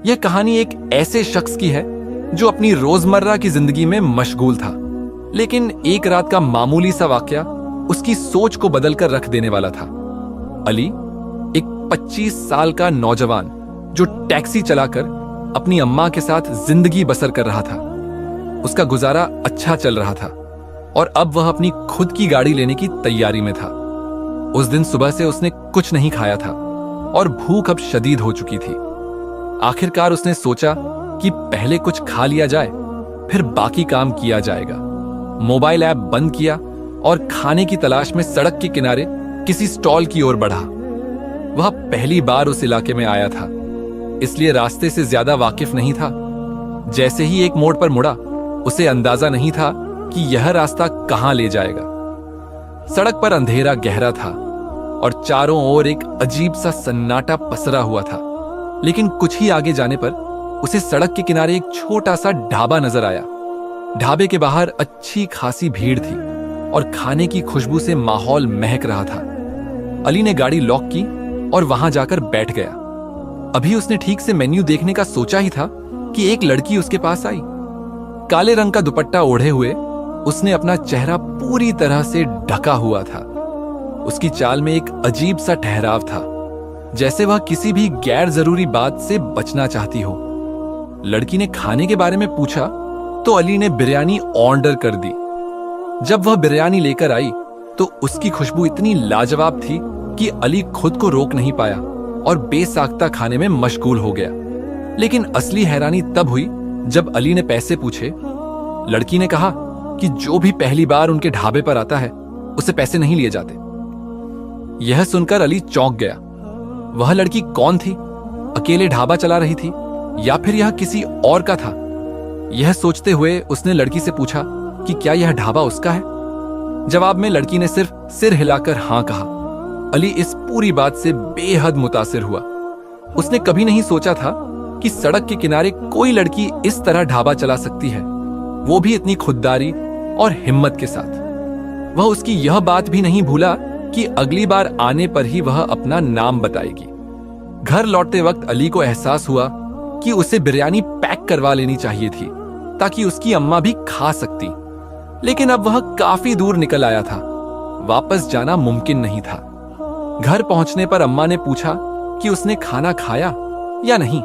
यह कहानी एक ऐसे शख्स की है जो अपनी रोजमर्रा की जिंदगी में मशगूल था, लेकिन एक रात का मामूली सा वाकया उसकी सोच को बदलकर रख देने वाला था। अली, एक 25 साल का नौजवान जो टैक्सी चलाकर अपनी अम्मा के साथ जिंदगी बसर कर रहा था। उसका गुजारा अच्छा चल रहा था और अब वह अपनी खुद की गाड़ी लेने की तैयारी में था। उस दिन सुबह से उसने कुछ नहीं खाया था और भूख अब शदीद हो चुकी थी। आखिरकार उसने सोचा कि पहले कुछ खा लिया जाए, फिर बाकी काम किया जाएगा। मोबाइल ऐप बंद किया और खाने की तलाश में सड़क के किनारे किसी स्टॉल की ओर बढ़ा। वह पहली बार उस इलाके में आया था, इसलिए रास्ते से ज्यादा वाकिफ नहीं था। जैसे ही एक मोड़ पर मुड़ा, उसे अंदाजा नहीं था कि यह रास्ता कहां ले जाएगा। सड़क पर अंधेरा गहरा था और चारों ओर एक अजीब सा सन्नाटा पसरा हुआ था। लेकिन कुछ ही आगे जाने पर उसे सड़क के किनारे एक छोटा सा ढाबा नजर आया। ढाबे के बाहर अच्छी खासी भीड़ थी और खाने की खुशबू से माहौल महक रहा था। अली ने गाड़ी लॉक की और वहां जाकर बैठ गया। अभी उसने ठीक से मेन्यू देखने का सोचा ही था कि एक लड़की उसके पास आई। काले रंग का दुपट्टा ओढ़े हुए उसने अपना चेहरा पूरी तरह से ढका हुआ था। उसकी चाल में एक अजीब सा ठहराव था, जैसे वह किसी भी गैर जरूरी बात से बचना चाहती हो। लड़की ने खाने के बारे में पूछा तो अली ने बिरयानी ऑर्डर कर दी। जब वह बिरयानी लेकर आई तो उसकी खुशबू इतनी लाजवाब थी कि अली खुद को रोक नहीं पाया और बेसाख्ता खाने में मशगूल हो गया। लेकिन असली हैरानी तब हुई जब अली ने पैसे पूछे। लड़की ने कहा कि जो भी पहली बार उनके ढाबे पर आता है उसे पैसे नहीं लिए जाते। यह सुनकर अली चौंक गया। वह लड़की कौन थी? अकेले ढाबा चला रही थी या फिर यह किसी और का था? यह सोचते हुए उसने लड़की से पूछा कि क्या यह ढाबा उसका है। जवाब में लड़की ने सिर्फ सिर हिलाकर हां कहा। अली इस पूरी बात से बेहद मुतासिर हुआ। उसने कभी नहीं सोचा था कि सड़क के किनारे कोई लड़की इस तरह ढाबा चला सकती है, वो भी इतनी खुददारी और हिम्मत के साथ। वह उसकी यह बात भी नहीं भूला कि अगली बार आने पर ही वह अपना नाम बताएगी। घर लौटते वक्त अली को एहसास हुआ कि उसे बिरयानी पैक करवा लेनी चाहिए थी ताकि उसकी अम्मा भी खा सकती। लेकिन अब वह काफी दूर निकल आया था, वापस जाना मुमकिन नहीं था। घर पहुंचने पर अम्मा ने पूछा कि उसने खाना खाया या नहीं।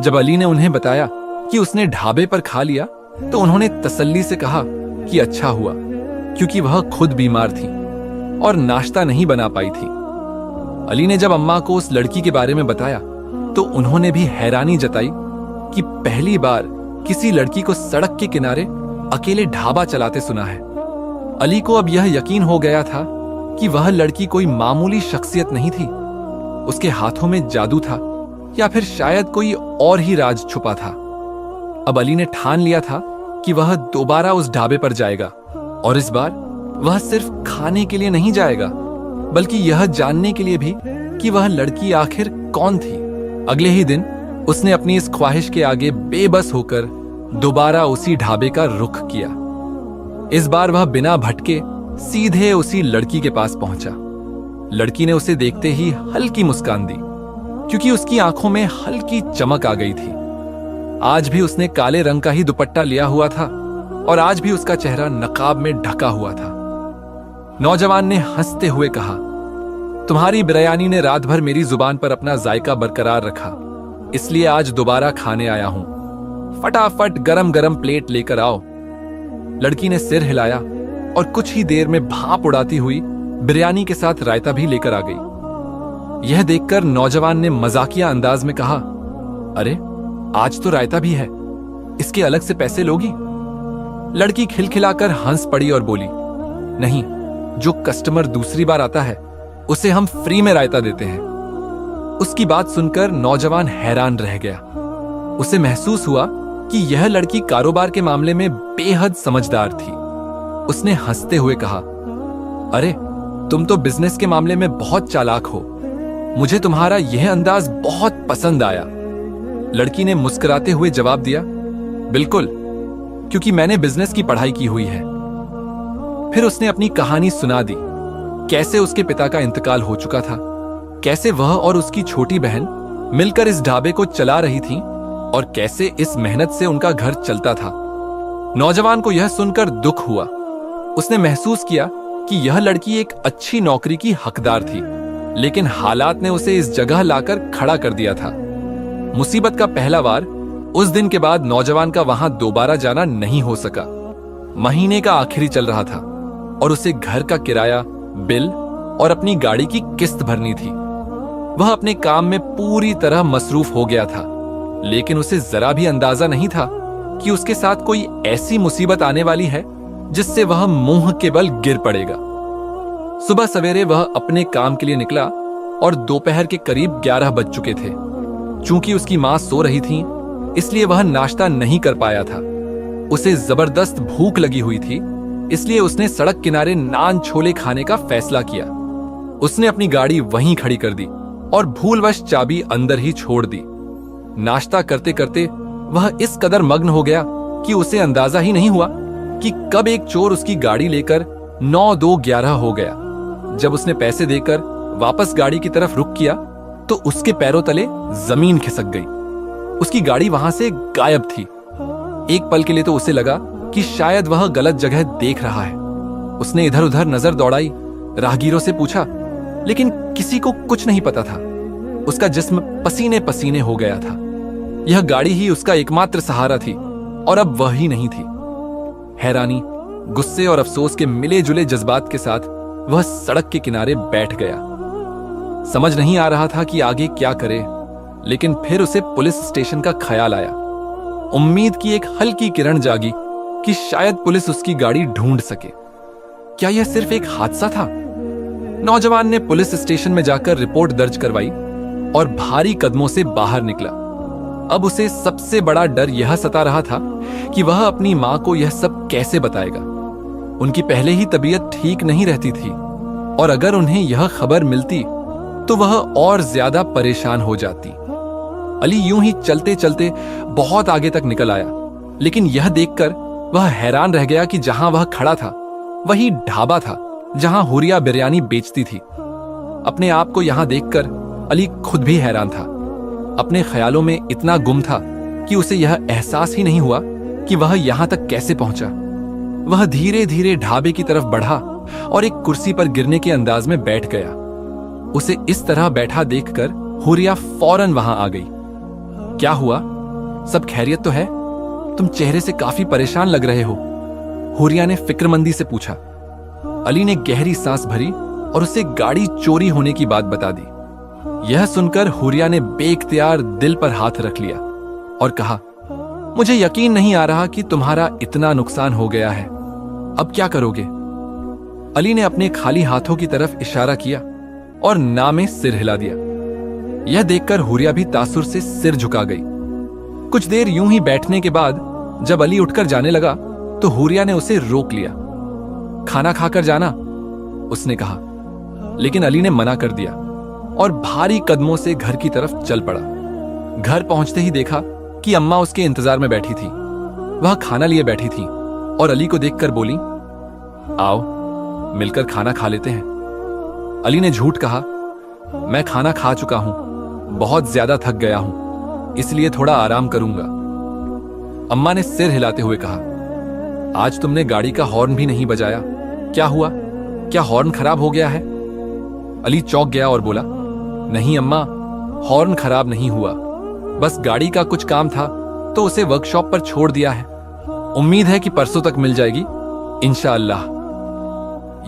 जब अली ने उन्हें बताया कि उसने ढाबे पर खा लिया तो उन्होंने तसल्ली से कहा कि अच्छा हुआ, क्योंकि वह खुद बीमार थी और नाश्ता नहीं बना पाई थी। अली ने जब अम्मा को उस लड़की के बारे में बताया तो उन्होंने भी हैरानी जताई कि पहली बार किसी लड़की को सड़क के किनारे अकेले ढाबा चलाते सुना है। अली को अब यह यकीन हो गया था कि वह लड़की कोई मामूली शख्सियत नहीं थी। उसके हाथों में जादू था या फिर शायद कोई और ही राज छुपा था। अब अली ने ठान लिया था कि वह दोबारा उस ढाबे पर जाएगा और इस बार वह सिर्फ खाने के लिए नहीं जाएगा, बल्कि यह जानने के लिए भी कि वह लड़की आखिर कौन थी। अगले ही दिन उसने अपनी इस ख्वाहिश के आगे बेबस होकर दोबारा उसी ढाबे का रुख किया। इस बार वह बिना भटके सीधे उसी लड़की के पास पहुंचा। लड़की ने उसे देखते ही हल्की मुस्कान दी, क्योंकि उसकी आंखों में हल्की चमक आ गई थी। आज भी उसने काले रंग का ही दुपट्टा लिया हुआ था और आज भी उसका चेहरा नकाब में ढका हुआ था। नौजवान ने हंसते हुए कहा, तुम्हारी बिरयानी ने रात भर मेरी जुबान पर अपना जायका बरकरार रखा, इसलिए आज दोबारा खाने आया हूं। फटाफट गरम गरम प्लेट लेकर आओ। लड़की ने सिर हिलाया और कुछ ही देर में भाप उड़ाती हुई बिरयानी के साथ रायता भी लेकर आ गई। यह देखकर नौजवान ने मजाकिया अंदाज में कहा, अरे आज तो रायता भी है, इसके अलग से पैसे लोगी? लड़की खिलखिलाकर हंस पड़ी और बोली, नहीं, जो कस्टमर दूसरी बार आता है उसे हम फ्री में रायता देते हैं। उसकी बात सुनकर नौजवान हैरान रह गया। उसे महसूस हुआ कि यह लड़की कारोबार के मामले में बेहद समझदार थी। उसने हंसते हुए कहा, अरे तुम तो बिजनेस के मामले में बहुत चालाक हो, मुझे तुम्हारा यह अंदाज बहुत पसंद आया। लड़की ने मुस्कुराते हुए जवाब दिया, बिल्कुल, क्योंकि मैंने बिजनेस की पढ़ाई की हुई है। फिर उसने अपनी कहानी सुना दी, कैसे उसके पिता का इंतकाल हो चुका था, कैसे वह और उसकी छोटी बहन मिलकर इस ढाबे को चला रही थी और कैसे इस मेहनत से उनका घर चलता था। नौजवान को यह सुनकर दुख हुआ। उसने महसूस किया कि यह लड़की एक अच्छी नौकरी की हकदार थी, लेकिन हालात ने उसे इस जगह लाकर खड़ा कर दिया था। मुसीबत का पहला वार उस दिन के बाद नौजवान का वहां दोबारा जाना नहीं हो सका। महीने का आखिरी चल रहा था और उसे घर का किराया, बिल और अपनी गाड़ी की किस्त भरनी थी। वह अपने काम में पूरी तरह मसरूफ हो गया था, लेकिन उसे जरा भी अंदाजा नहीं था कि उसके साथ कोई ऐसी मुसीबत आने वाली है जिससे वह मुंह के बल गिर पड़ेगा। सुबह सवेरे वह अपने काम के लिए निकला और दोपहर के करीब 11 बज चुके थे। चूंकि उसकी मां सो रही थी, इसलिए वह नाश्ता नहीं कर पाया था। उसे जबरदस्त भूख लगी हुई थी, इसलिए उसने सड़क किनारे नान छोले खाने का फैसला किया। उसने अपनी गाड़ी वहीं खड़ी कर दी और भूलवश चाबी अंदर ही छोड़ दी। नाश्ता करते करते वह इस कदर मग्न हो गया कि उसे अंदाजा ही नहीं हुआ कि कब एक चोर उसकी गाड़ी लेकर 9-2-11 हो गया। जब उसने पैसे देकर वापस गाड़ी की तरफ रुख किया तो उसके पैरों तले जमीन खिसक गई। उसकी गाड़ी वहां से गायब थी। एक पल के लिए तो उसे लगा कि शायद वह गलत जगह देख रहा है। उसने इधर उधर नजर दौड़ाई, राहगीरों से पूछा, लेकिन किसी को कुछ नहीं पता था। उसका जिस्म पसीने पसीने हो गया था। यह गाड़ी ही उसका एकमात्र सहारा थी और अब वह ही नहीं थी। हैरानी, गुस्से और अफसोस के मिले जुले जज्बात के साथ वह सड़क के किनारे बैठ गया। समझ नहीं आ रहा था कि आगे क्या करे, लेकिन फिर उसे पुलिस स्टेशन का ख्याल आया। उम्मीद की एक हल्की किरण जागी कि शायद पुलिस उसकी गाड़ी ढूंढ सके। क्या यह सिर्फ एक हादसा था? नौजवान ने पुलिस स्टेशन में जाकर रिपोर्ट दर्ज करवाई और भारी कदमों से बाहर निकला। अब उसे सबसे बड़ा डर यह सता रहा था कि वह अपनी मां को यह सब कैसे बताएगा। उनकी पहले ही तबीयत ठीक नहीं रहती थी और अगर उन्हें यह खबर मिलती तो वह और ज्यादा परेशान हो जाती। अली यूं ही चलते चलते बहुत आगे तक निकल आया, लेकिन यह देखकर वह हैरान रह गया कि जहां वह खड़ा था वही ढाबा था जहां हुरिया बिरयानी बेचती थी। अपने आप को यहां देखकर अली खुद भी हैरान था। अपने ख्यालों में इतना गुम था कि उसे यह एहसास ही नहीं हुआ कि वह यहां तक कैसे पहुंचा। वह धीरे धीरे ढाबे की तरफ बढ़ा और एक कुर्सी पर गिरने के अंदाज में बैठ गया। उसे इस तरह बैठा देखकर हुरिया फौरन वहां आ गई। क्या हुआ? सब खैरियत तो है? तुम चेहरे से काफी परेशान लग रहे हो, हुरिया ने फिक्रमंदी से पूछा। अली ने गहरी सांस भरी और उसे गाड़ी चोरी होने की बात बता दी। यह सुनकर हुरिया ने बेख्तियार दिल पर हाथ रख लिया और कहा, मुझे यकीन नहीं आ रहा कि तुम्हारा इतना नुकसान हो गया है। अब क्या करोगे? अली ने अपने खाली हाथों की तरफ इशारा किया और ना में सिर हिला दिया। यह देखकर हुरिया भी तासुर से सिर झुका गई। कुछ देर यूं ही बैठने के बाद जब अली उठकर जाने लगा तो हुरिया ने उसे रोक लिया। खाना खाकर जाना, उसने कहा, लेकिन अली ने मना कर दिया और भारी कदमों से घर की तरफ चल पड़ा। घर पहुंचते ही देखा कि अम्मा उसके इंतजार में बैठी थी। वह खाना लिए बैठी थी और अली को देखकर बोली, आओ मिलकर खाना खा लेते हैं। अली ने झूठ कहा, मैं खाना खा चुका हूं, बहुत ज्यादा थक गया हूं, इसलिए थोड़ा आराम करूंगा। अम्मा ने सिर हिलाते हुए कहा, आज तुमने गाड़ी का हॉर्न भी नहीं बजाया, क्या हुआ? क्या हॉर्न खराब हो गया है? अली चौंक गया और बोला, नहीं अम्मा, हॉर्न खराब नहीं हुआ, बस गाड़ी का कुछ काम था तो उसे वर्कशॉप पर छोड़ दिया है। उम्मीद है कि परसों तक मिल जाएगी इंशाअल्लाह।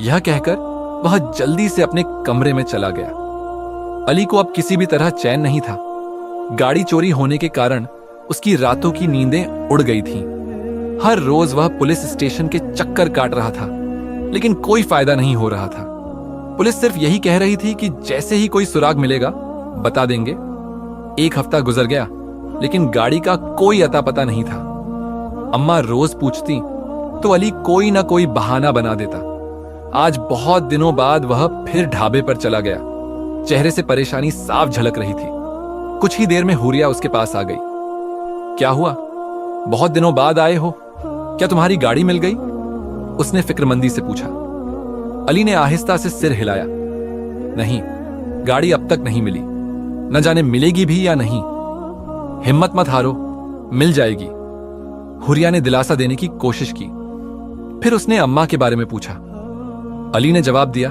यह कहकर वह जल्दी से अपने कमरे में चला गया। अली को अब किसी भी तरह चैन नहीं था। गाड़ी चोरी होने के कारण उसकी रातों की नींदें उड़ गई थीं। हर रोज वह पुलिस स्टेशन के चक्कर काट रहा था, लेकिन कोई फायदा नहीं हो रहा था। पुलिस सिर्फ यही कह रही थी कि जैसे ही कोई सुराग मिलेगा बता देंगे। एक हफ्ता गुजर गया, लेकिन गाड़ी का कोई अता पता नहीं था। अम्मा रोज पूछती तो अली कोई ना कोई बहाना बना देता। आज बहुत दिनों बाद वह फिर ढाबे पर चला गया। चेहरे से परेशानी साफ झलक रही थी। कुछ ही देर में हुरिया उसके पास आ गई। क्या हुआ? बहुत दिनों बाद आए हो, क्या तुम्हारी गाड़ी मिल गई? उसने फिक्रमंदी से पूछा। अली ने आहिस्ता से सिर हिलाया। नहीं, गाड़ी अब तक नहीं मिली, न जाने मिलेगी भी या नहीं। हिम्मत मत हारो, मिल जाएगी। हुरिया ने दिलासा देने की कोशिश की। फिर उसने अम्मा के बारे में पूछा। अली ने जवाब दिया,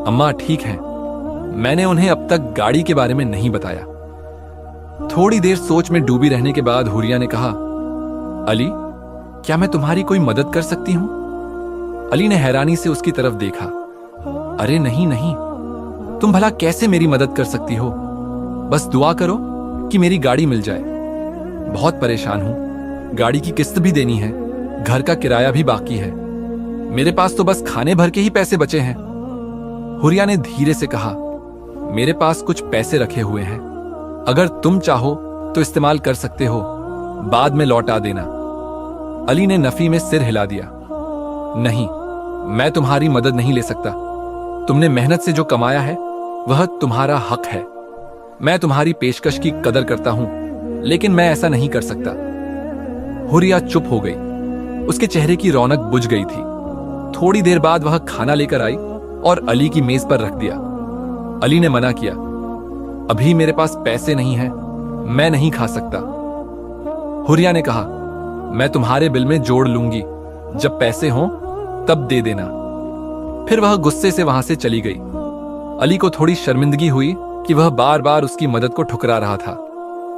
अम्मा ठीक हैं, मैंने उन्हें अब तक गाड़ी के बारे में नहीं बताया। थोड़ी देर सोच में डूबी रहने के बाद हुरिया ने कहा, अली क्या मैं तुम्हारी कोई मदद कर सकती हूं? अली ने हैरानी से उसकी तरफ देखा। अरे नहीं नहीं, तुम भला कैसे मेरी मदद कर सकती हो? बस दुआ करो कि मेरी गाड़ी मिल जाए। बहुत परेशान हूं, गाड़ी की किस्त भी देनी है, घर का किराया भी बाकी है, मेरे पास तो बस खाने भर के ही पैसे बचे हैं। हुरिया ने धीरे से कहा, मेरे पास कुछ पैसे रखे हुए हैं, अगर तुम चाहो तो इस्तेमाल कर सकते हो, बाद में लौटा देना। अली ने नफी में सिर हिला दिया। नहीं, मैं तुम्हारी मदद नहीं ले सकता। तुमने मेहनत से जो कमाया है वह तुम्हारा हक है। मैं तुम्हारी पेशकश की कदर करता हूं, लेकिन मैं ऐसा नहीं कर सकता। हुरिया चुप हो गई। उसके चेहरे की रौनक बुझ गई थी। थोड़ी देर बाद वह खाना लेकर आई और अली की मेज पर रख दिया। अली ने मना किया, अभी मेरे पास पैसे नहीं हैं, मैं नहीं खा सकता। हुरिया ने कहा, मैं तुम्हारे बिल में जोड़ लूंगी, जब पैसे हों तब दे देना। फिर वह गुस्से से वहां से चली गई। अली को थोड़ी शर्मिंदगी हुई कि वह बार बार उसकी मदद को ठुकरा रहा था।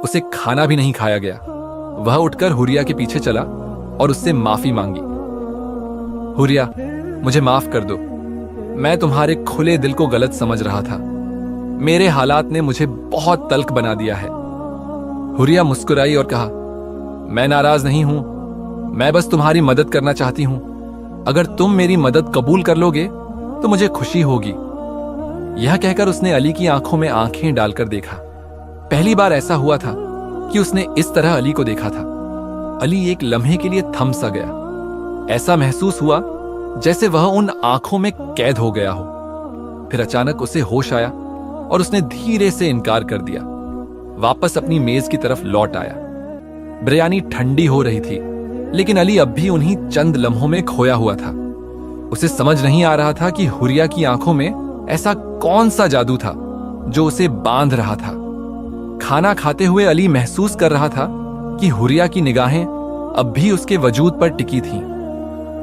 उसे खाना भी नहीं खाया गया। वह उठकर हुरिया के पीछे चला और उससे माफी मांगी। हुरिया, मुझे माफ कर दो, मैं तुम्हारे खुले दिल को गलत समझ रहा था। मेरे हालात ने मुझे बहुत तल्ख बना दिया है। हुरिया मुस्कुराई और कहा, मैं नाराज नहीं हूं, मैं बस तुम्हारी मदद करना चाहती हूं। अगर तुम मेरी मदद कबूल कर लोगे तो मुझे खुशी होगी। यह कहकर उसने अली की आंखों में आंखें डालकर देखा। पहली बार ऐसा हुआ था कि उसने इस तरह अली को देखा था। अली एक लम्हे के लिए थम सा गया। ऐसा महसूस हुआ जैसे वह उन आंखों में कैद हो गया हो। फिर अचानक उसे होश आया और उसने धीरे से इनकार कर दिया। वापस अपनी मेज की तरफ लौट आया। बिरयानी ठंडी हो रही थी, लेकिन अली अब भी उन्हीं चंद लम्हों में खोया हुआ था। उसे समझ नहीं आ रहा था कि हुरिया की आंखों में ऐसा कौन सा जादू था जो उसे बांध रहा था। खाना खाते हुए अली महसूस कर रहा था कि हुरिया की निगाहें अब भी उसके वजूद पर टिकी थीं।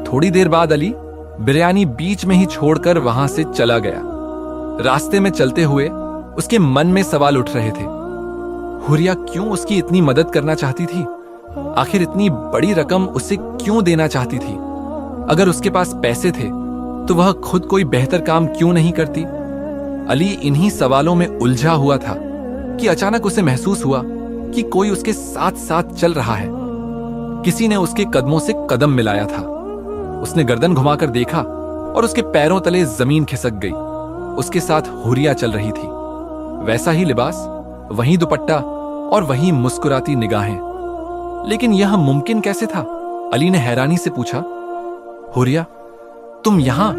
थोड़ी देर बाद अली बिरयानी बीच में ही छोड़कर वहां से चला गया। रास्ते में चलते हुए उसके मन में सवाल उठ रहे थे। हुरिया क्यों उसकी इतनी मदद करना चाहती थी? आखिर इतनी बड़ी रकम उसे क्यों देना चाहती थी? अगर उसके पास पैसे थे तो वह खुद कोई बेहतर काम क्यों नहीं करती? अली इन्हीं सवालों में उलझा हुआ था कि अचानक उसे महसूस हुआ कि कोई उसके साथ साथ चल रहा है। किसी ने उसके कदमों से कदम मिलाया था। उसने गर्दन घुमाकर देखा और उसके पैरों तले जमीन खिसक गई। उसके साथ हुरिया चल रही थी। वैसा ही लिबास, वही दुपट्टा और वही मुस्कुराती निगाहें। लेकिन यह मुमकिन कैसे था? अली ने हैरानी से पूछा, हुरिया तुम यहां?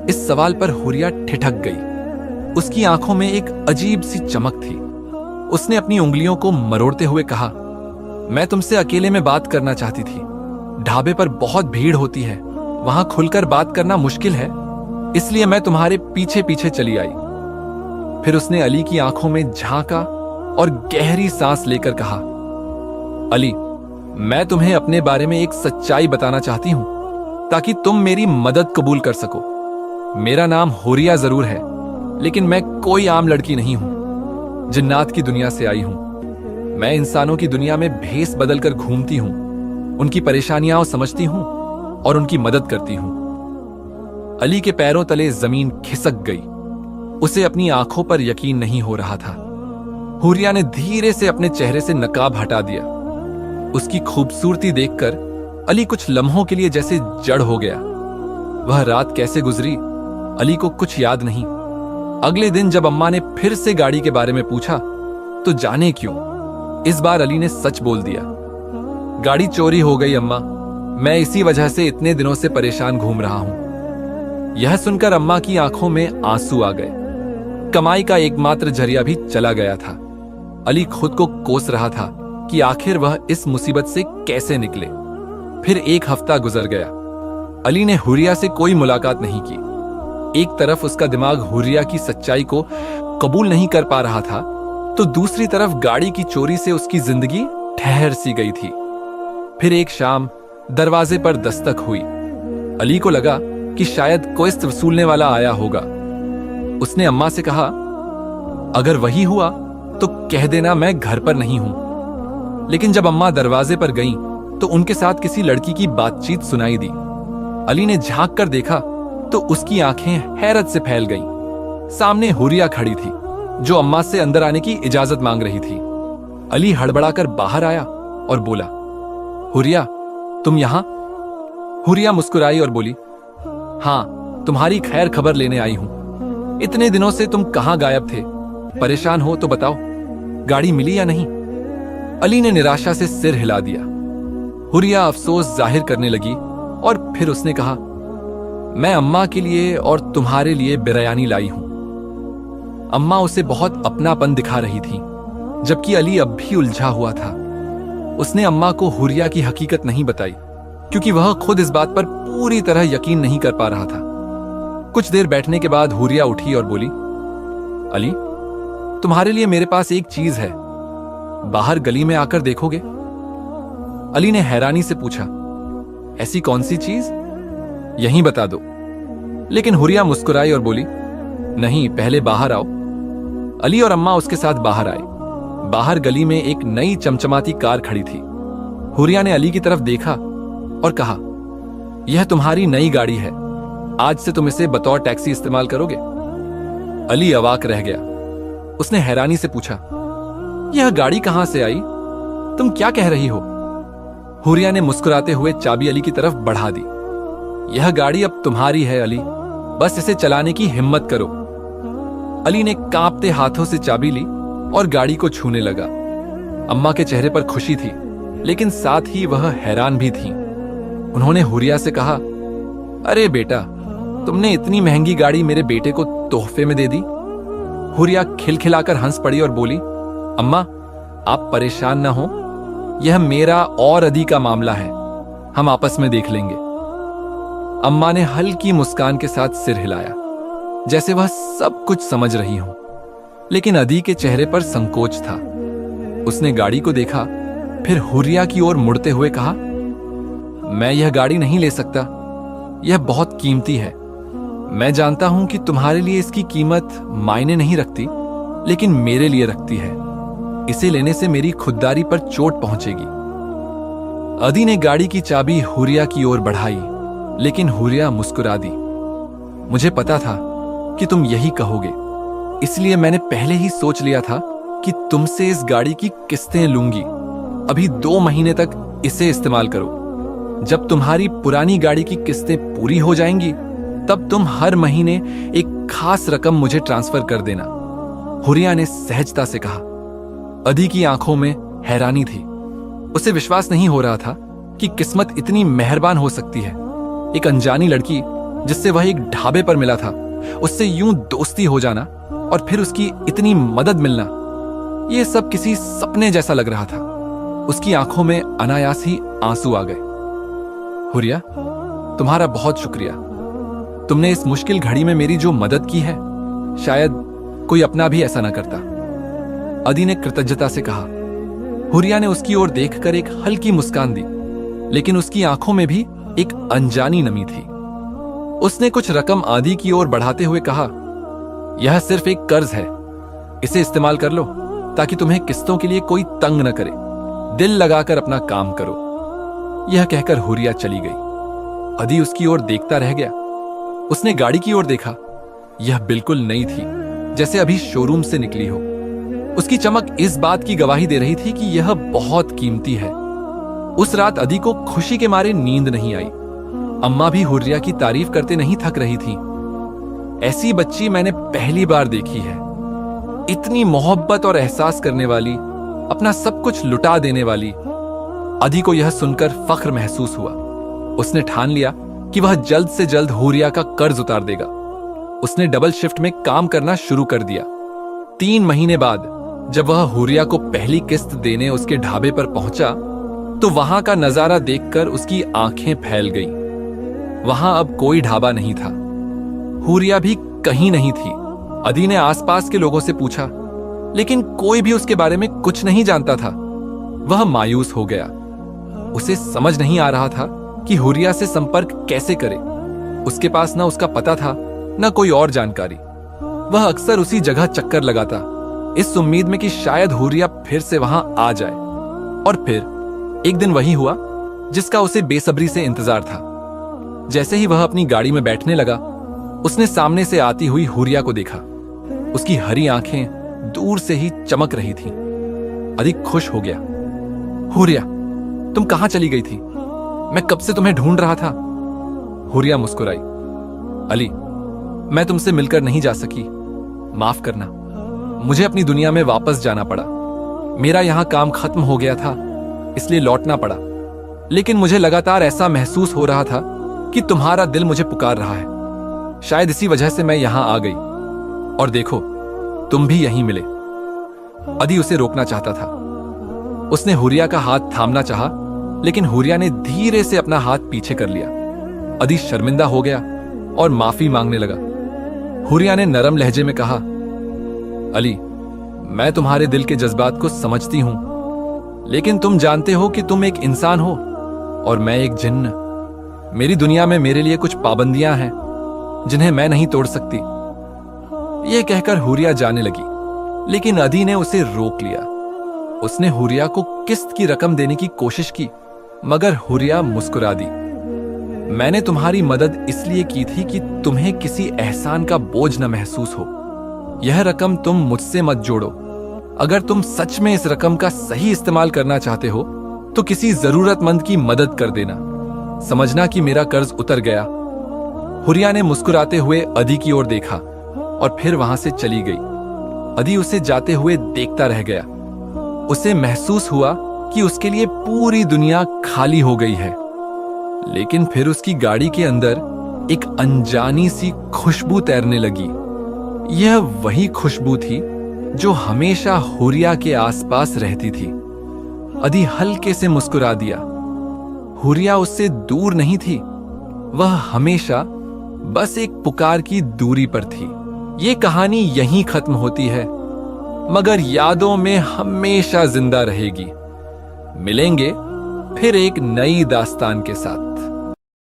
इस सवाल पर हुरिया ठिठक गई। उसकी आंखों में एक अजीब सी चमक थी। उसने अपनी उंगलियों को मरोड़ते हुए कहा, मैं तुमसे अकेले में बात करना चाहती थी। ढाबे पर बहुत भीड़ होती है, वहां खुलकर बात करना मुश्किल है, इसलिए मैं तुम्हारे पीछे पीछे चली आई। फिर उसने अली की आंखों में झांका और गहरी सांस लेकर कहा, अली मैं तुम्हें अपने बारे में एक सच्चाई बताना चाहती हूं ताकि तुम मेरी मदद कबूल कर सको। मेरा नाम हुरिया जरूर है, लेकिन मैं कोई आम लड़की नहीं हूं। जिन्नात की दुनिया से आई हूं। मैं इंसानों की दुनिया में भेस बदलकर घूमती हूं, उनकी परेशानियां समझती हूं और उनकी मदद करती हूं। अली के पैरों तले जमीन खिसक गई। उसे अपनी आंखों पर यकीन नहीं हो रहा था। हुरिया ने धीरे से अपने चेहरे से नकाब हटा दिया। उसकी खूबसूरती देखकर अली कुछ लम्हों के लिए जैसे जड़ हो गया। वह रात कैसे गुजरी अली को कुछ याद नहीं। अगले दिन जब अम्मा ने फिर से गाड़ी के बारे में पूछा तो जाने क्यों इस बार अली ने सच बोल दिया, गाड़ी चोरी हो गई अम्मा, मैं इसी वजह से इतने दिनों से परेशान घूम रहा हूं। यह सुनकर अम्मा की आंखों में आंसू आ गए। कमाई का एकमात्र जरिया भी चला गया था। अली खुद को कोस रहा था कि आखिर वह इस मुसीबत से कैसे निकले। फिर एक हफ्ता गुजर गया। अली ने हुरिया से कोई मुलाकात नहीं की। एक तरफ उसका दिमाग हुरिया की सच्चाई को कबूल नहीं कर पा रहा था, तो दूसरी तरफ गाड़ी की चोरी से उसकी जिंदगी ठहर सी गई थी। फिर एक शाम दरवाजे पर दस्तक हुई। अली को लगा कि शायद किस्त वसूलने वाला आया होगा। उसने अम्मा से कहा, अगर वही हुआ तो कह देना मैं घर पर नहीं हूं। लेकिन जब अम्मा दरवाजे पर गईं, तो उनके साथ किसी लड़की की बातचीत सुनाई दी। अली ने झांक कर देखा तो उसकी आंखें हैरत से फैल गईं। सामने हुरिया खड़ी थी, जो अम्मा से अंदर आने की इजाजत मांग रही थी। अली हड़बड़ाकर बाहर आया और बोला, हुरिया, तुम यहां? हुरिया मुस्कुराई और बोली, हां, तुम्हारी खैर खबर लेने आई हूं। इतने दिनों से तुम कहां गायब थे? परेशान हो तो बताओ, गाड़ी मिली या नहीं? अली ने निराशा से सिर हिला दिया। हुरिया अफसोस जाहिर करने लगी और फिर उसने कहा, मैं अम्मा के लिए और तुम्हारे लिए बिरयानी लाई हूं। अम्मा उसे बहुत अपनापन दिखा रही थी, जबकि अली अब भी उलझा हुआ था। उसने अम्मा को हुरिया की हकीकत नहीं बताई, क्योंकि वह खुद इस बात पर पूरी तरह यकीन नहीं कर पा रहा था। कुछ देर बैठने के बाद हुरिया उठी और बोली, अली, तुम्हारे लिए मेरे पास एक चीज है, बाहर गली में आकर देखोगे? अली ने हैरानी से पूछा, ऐसी कौन सी चीज? यहीं बता दो। लेकिन हुरिया मुस्कुराई और बोली, नहीं, पहले बाहर आओ। अली और अम्मा उसके साथ बाहर आए। बाहर गली में एक नई चमचमाती कार खड़ी थी। हुरिया ने अली की तरफ देखा और कहा, यह तुम्हारी नई गाड़ी है, आज से तुम इसे बतौर टैक्सी इस्तेमाल करोगे? अली अवाक रह गया। उसने हैरानी से पूछा, यह गाड़ी कहां से आई? तुम क्या कह रही हो? हुरिया ने मुस्कुराते हुए चाबी अली की तरफ बढ़ा दी। यह गाड़ी अब तुम्हारी है अली, बस इसे चलाने की हिम्मत करो। अली ने कांपते हाथों से चाबी ली और गाड़ी को छूने लगा। अम्मा के चेहरे पर खुशी थी, लेकिन साथ ही वह हैरान भी थी। उन्होंने हुरिया से कहा, अरे बेटा, तुमने इतनी महंगी गाड़ी मेरे बेटे को तोहफे में दे दी? हुरिया खिलखिलाकर हंस पड़ी और बोली, अम्मा, आप परेशान ना हो, यह मेरा और अदी का मामला है, हम आपस में देख लेंगे। अम्मा ने हल्की मुस्कान के साथ सिर हिलाया, जैसे वह सब कुछ समझ रही हो। लेकिन अदी के चेहरे पर संकोच था। उसने गाड़ी को देखा, फिर हुरिया की ओर मुड़ते हुए कहा, मैं यह गाड़ी नहीं ले सकता, यह बहुत कीमती है। मैं जानता हूं कि तुम्हारे लिए इसकी कीमत मायने नहीं रखती, लेकिन मेरे लिए रखती है। इसे लेने से मेरी खुददारी पर चोट पहुंचेगी। अदी ने गाड़ी की चाबी हुरिया की ओर बढ़ाई, लेकिन हुरिया मुस्कुरा दी। मुझे पता था कि तुम यही कहोगे, इसलिए मैंने पहले ही सोच लिया था कि तुमसे इस गाड़ी की किस्तें लूंगी। अभी 2 महीने तक इसे इस्तेमाल करो। जब तुम्हारी पुरानी गाड़ी की किस्तें पूरी हो जाएंगी, तब तुम हर महीने एक खास रकम मुझे ट्रांसफर कर देना। हुरिया ने सहजता से कहा। अदी की आंखों में हैरानी थी। उसे विश्वास नहीं हो रहा था कि किस्मत इतनी मेहरबान हो सकती है। एक अनजानी लड़की जिससे वह एक ढाबे पर मिला था, उससे यूं दोस्ती हो जाना और फिर उसकी इतनी मदद मिलना, यह सब किसी सपने जैसा लग रहा था। उसकी आंखों में अनायास ही आंसू आ गए। हुरिया, तुम्हारा बहुत शुक्रिया। तुमने इस मुश्किल घड़ी में मेरी जो मदद की है, शायद कोई अपना भी ऐसा ना करता। अदी ने कृतज्ञता से कहा। हुरिया ने उसकी ओर देखकर एक हल्की मुस्कान दी, लेकिन उसकी आंखों में भी एक अनजानी नमी थी। उसने कुछ रकम आदि की ओर बढ़ाते हुए कहा, यह सिर्फ एक कर्ज है, इसे इस्तेमाल कर लो ताकि तुम्हें किस्तों के लिए कोई तंग न करे। दिल लगाकर अपना काम करो। यह कहकर हुरिया चली गई। अदी उसकी ओर देखता रह गया। उसने गाड़ी की ओर देखा। यह बिल्कुल नई थी, जैसे अभी शोरूम से निकली हो। उसकी चमक इस बात की गवाही दे रही थी कि यह बहुत कीमती है। उस रात अदी को खुशी के मारे नींद नहीं आई। अम्मा भी हुरिया की तारीफ करते नहीं थक रही थी। ऐसी बच्ची मैंने पहली बार देखी है, इतनी मोहब्बत और एहसास करने वाली, अपना सब कुछ लुटा देने वाली। अदी को यह सुनकर फख्र महसूस हुआ। उसने ठान लिया कि वह जल्द से जल्द हुरिया का कर्ज उतार देगा। उसने डबल शिफ्ट में काम करना शुरू कर दिया। 3 महीने बाद जब वह हुरिया को पहली किस्त देने उसके ढाबे पर पहुंचा, तो वहां का नजारा देखकर उसकी आंखें फैल गईं। वहां अब कोई ढाबा नहीं था। हुरिया भी कहीं नहीं थी। अदी ने आसपास के लोगों से पूछा, लेकिन कोई भी उसके बारे में कुछ नहीं जानता था। वह मायूस हो गया। उसे समझ नहीं आ रहा था कि हुरिया से संपर्क कैसे करे। उसके पास न उसका पता था न कोई और जानकारी। वह अक्सर उसी जगह चक्कर लगाता, इस उम्मीद में कि शायद हुरिया फिर से वहां आ जाए। और फिर एक दिन वही हुआ जिसका उसे बेसब्री से इंतजार था। जैसे ही वह अपनी गाड़ी में बैठने लगा, उसने सामने से आती हुई हुरिया को देखा। उसकी हरी आंखें दूर से ही चमक रही थीं। अधिक खुश हो गया। हुरिया, तुम कहां चली गई थी? मैं कब से तुम्हें ढूंढ रहा था। हुरिया मुस्कुराई। अली, मैं तुमसे मिलकर नहीं जा सकी, माफ करना। मुझे अपनी दुनिया में वापस जाना पड़ा। मेरा यहां काम खत्म हो गया था, इसलिए लौटना पड़ा। लेकिन मुझे लगातार ऐसा महसूस हो रहा था कि तुम्हारा दिल मुझे पुकार रहा है। शायद इसी वजह से मैं यहां आ गई। और देखो, तुम भी यहीं मिले। अदी उसे रोकना चाहता था। उसने हुरिया का हाथ थामना चाहा, लेकिन हुरिया ने धीरे से अपना हाथ पीछे कर लिया। अदी शर्मिंदा हो गया और माफी मांगने लगा। हुरिया ने नरम लहजे में कहा, अली, मैं तुम्हारे दिल के जज्बात को समझती हूं, लेकिन तुम जानते हो कि तुम एक इंसान हो और मैं एक जिन्न। मेरी दुनिया में मेरे लिए कुछ पाबंदियां हैं जिन्हें मैं नहीं तोड़ सकती। यह कहकर हुरिया जाने लगी, लेकिन अदी ने उसे रोक लिया। उसने हुरिया को किस्त की रकम देने की कोशिश की, मगर हुरिया मुस्कुरा दी। मैंने तुम्हारी मदद इसलिए की थी कि तुम्हें किसी एहसान का बोझ न महसूस हो। यह रकम तुम मुझसे मत जोड़ो। अगर तुम सच में इस रकम का सही इस्तेमाल करना चाहते हो तो किसी जरूरतमंद की मदद कर देना। समझना कि मेरा कर्ज उतर गया। हुरिया ने मुस्कुराते हुए अदी की ओर देखा और फिर वहां से चली गई। अदी उसे जाते हुए देखता रह गया। उसे महसूस हुआ कि उसके लिए पूरी दुनिया खाली हो गई है। लेकिन फिर उसकी गाड़ी के अंदर एक अनजानी सी खुशबू तैरने लगी। यह वही खुशबू थी जो हमेशा हुरिया के आसपास रहती थी। अदी हल्के से मुस्कुरा दिया। हुरिया उससे दूर नहीं थी, वह हमेशा बस एक पुकार की दूरी पर थी। ये कहानी यहीं खत्म होती है, मगर यादों में हमेशा जिंदा रहेगी। मिलेंगे फिर एक नई दास्तान के साथ।